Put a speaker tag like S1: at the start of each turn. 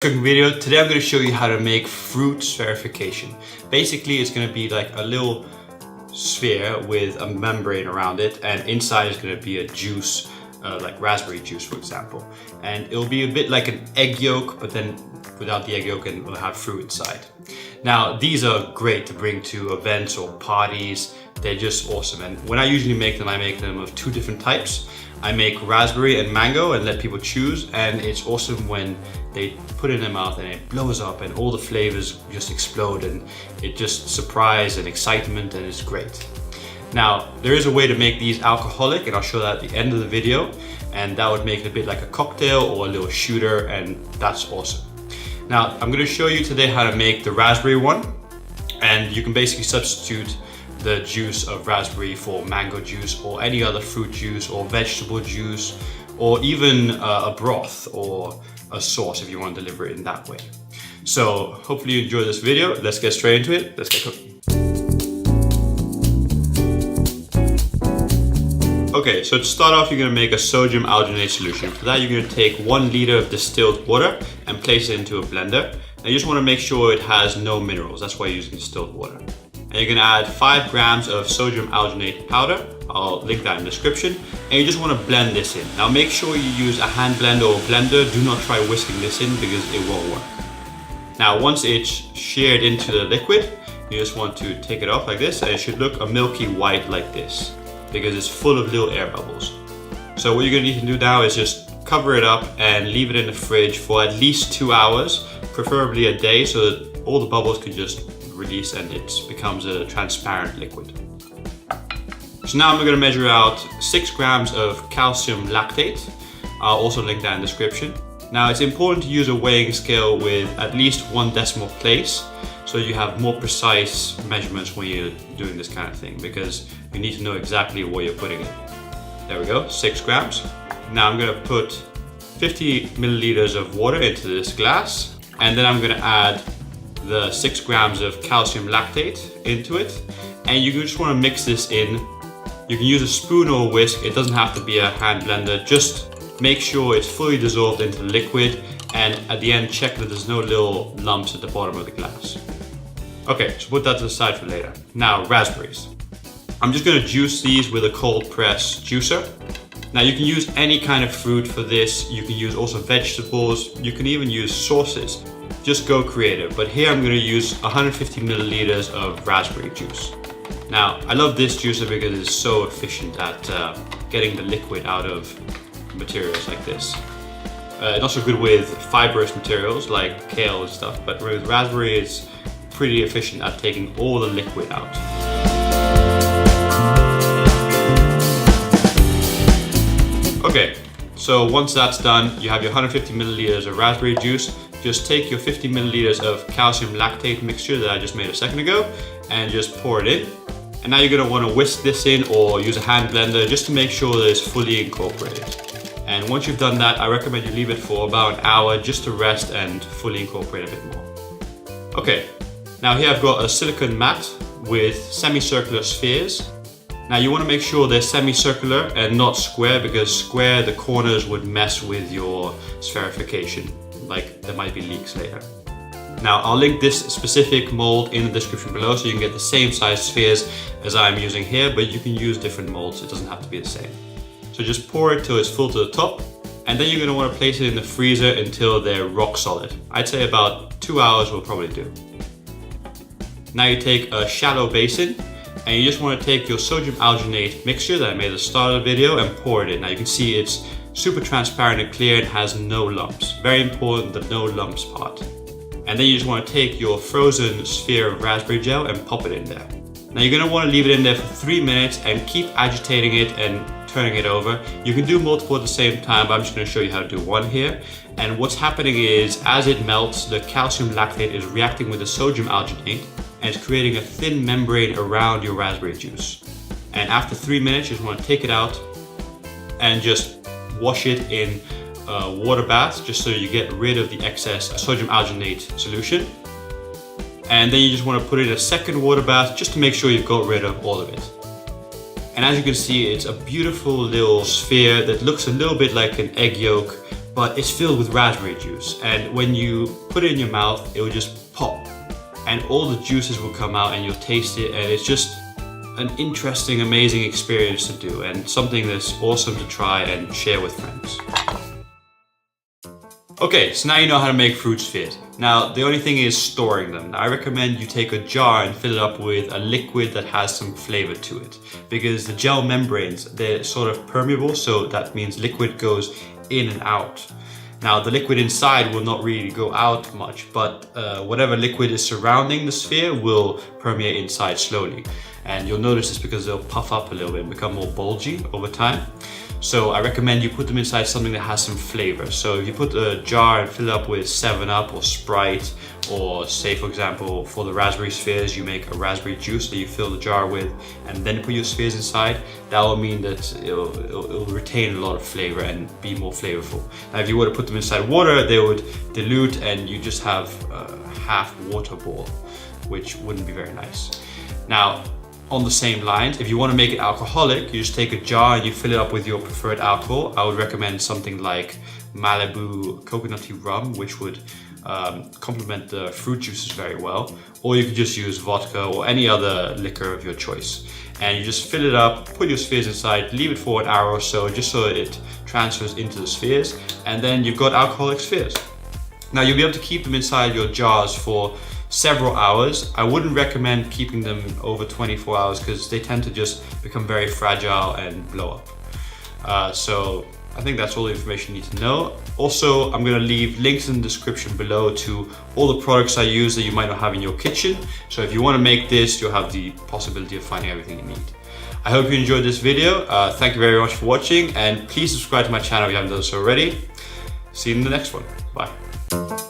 S1: Video. Today I'm going to show you how to make fruit spherification. Basically it's going to be like a little sphere with a membrane around it, and inside is going to be a juice, like raspberry juice for example, and it'll be a bit like an egg yolk, but then without the egg yolk, and it'll have fruit inside. Now these are great to bring to events or parties. They're just awesome, and when I usually make them, I make them of two different types. I make raspberry and mango and let people choose, and it's awesome when they put it in their mouth and it blows up and all the flavors just explode, and it just surprise and excitement, and it's great. Now there is a way to make these alcoholic, and I'll show that at the end of the video, and that would make it a bit like a cocktail or a little shooter, and that's awesome. Now I'm going to show you today how to make the raspberry one, and you can basically substitute the juice of raspberry for mango juice or any other fruit juice or vegetable juice, or even a broth or a sauce if you want to deliver it in that way. So hopefully you enjoy this video. Let's get straight into it. Let's get cooking. Okay, so to start off, you're going to make a sodium alginate solution. For that, you're going to take 1 liter of distilled water and place it into a blender. And you just want to make sure it has no minerals. That's why you're using distilled water. And you're going to add 5 grams of sodium alginate powder. I'll link that in the description. And you just want to blend this in. Now make sure you use a hand blender or blender. Do not try whisking this in because it won't work. Now once it's sheared into the liquid, you just want to take it off like this, and it should look a milky white like this because it's full of little air bubbles. So what you're going to need to do now is just cover it up and leave it in the fridge for at least 2 hours, preferably a day, so that all the bubbles can just release and it becomes a transparent liquid. So now I'm going to measure out 6 grams of calcium lactate. I'll also link that in the description. Now it's important to use a weighing scale with at least 1 decimal place, so you have more precise measurements when you're doing this kind of thing, because you need to know exactly what you're putting in. There we go, 6 grams. Now I'm going to put 50 milliliters of water into this glass, and then I'm going to add the 6 grams of calcium lactate into it, and you just want to mix this in. You can use a spoon or a whisk. It doesn't have to be a hand blender. Just make sure it's fully dissolved into the liquid, and at the end check that there's no little lumps at the bottom of the glass. Okay, so put that to the side for later. Now raspberries. I'm just going to juice these with a cold press juicer. Now you can use any kind of fruit for this. You can use also vegetables. You can even use sauces. Just go creative. But here I'm going to use 150 milliliters of raspberry juice. Now I love this juicer because it's so efficient at getting the liquid out of materials like this. It's also good with fibrous materials like kale and stuff, but with raspberry it's pretty efficient at taking all the liquid out. Okay, so once that's done, you have your 150 milliliters of raspberry juice. Just take your 50 milliliters of calcium lactate mixture that I just made a second ago and just pour it in. And now you're going to want to whisk this in or use a hand blender just to make sure that it's fully incorporated. And once you've done that, I recommend you leave it for about an hour just to rest and fully incorporate a bit more. Okay, now here I've got a silicone mat with semicircular spheres. Now you want to make sure they're semicircular and not square, because square, the corners would mess with your spherification. Like there might be leaks later. Now I'll link this specific mold in the description below so you can get the same size spheres as I'm using here, but you can use different molds. It doesn't have to be the same. So just pour it till it's full to the top, and then you're going to want to place it in the freezer until they're rock solid. I'd say about 2 hours will probably do. Now you take a shallow basin, and you just want to take your sodium alginate mixture that I made at the start of the video and pour it in. Now you can see it's super transparent and clear. It has no lumps. Very important, the no lumps part. And then you just want to take your frozen sphere of raspberry gel and pop it in there. Now you're going to want to leave it in there for 3 minutes and keep agitating it and turning it over. You can do multiple at the same time, but I'm just going to show you how to do one here. And what's happening is, as it melts, the calcium lactate is reacting with the sodium alginate, and it's creating a thin membrane around your raspberry juice. And after 3 minutes, you just want to take it out and just wash it in a water bath, just so you get rid of the excess sodium alginate solution. And then you just want to put it in a second water bath just to make sure you've got rid of all of it. And as you can see, it's a beautiful little sphere that looks a little bit like an egg yolk, but it's filled with raspberry juice. And when you put it in your mouth, it will just pop. And all the juices will come out and you'll taste it, and it's just an interesting, amazing experience to do, and something that's awesome to try and share with friends. Okay, so now you know how to make fruit spheres. Now, the only thing is storing them. Now, I recommend you take a jar and fill it up with a liquid that has some flavor to it, because the gel membranes, they're sort of permeable, so that means liquid goes in and out. Now, the liquid inside will not really go out much, but whatever liquid is surrounding the sphere will permeate inside slowly. And you'll notice this because they'll puff up a little bit and become more bulgy over time. So I recommend you put them inside something that has some flavor. So if you put a jar and fill it up with 7-Up or Sprite, or say for example for the raspberry spheres you make a raspberry juice that you fill the jar with and then put your spheres inside, that will mean that it'll retain a lot of flavor and be more flavorful. Now if you were to put them inside water, they would dilute and you just have a half water ball, which wouldn't be very nice. Now, on the same lines, if you want to make it alcoholic, you just take a jar and you fill it up with your preferred alcohol. I would recommend something like Malibu coconutty rum, which would complement the fruit juices very well. Or you could just use vodka or any other liquor of your choice. And you just fill it up, put your spheres inside, leave it for an hour or so, just so it transfers into the spheres, and then you've got alcoholic spheres. Now you'll be able to keep them inside your jars for several hours. I wouldn't recommend keeping them over 24 hours because they tend to just become very fragile and blow up. So I think that's all the information you need to know. Also, I'm gonna leave links in the description below to all the products I use that you might not have in your kitchen. So if you wanna make this, you'll have the possibility of finding everything you need. I hope you enjoyed this video. Thank you very much for watching, and please subscribe to my channel if you haven't done so already. See you in the next one. Bye.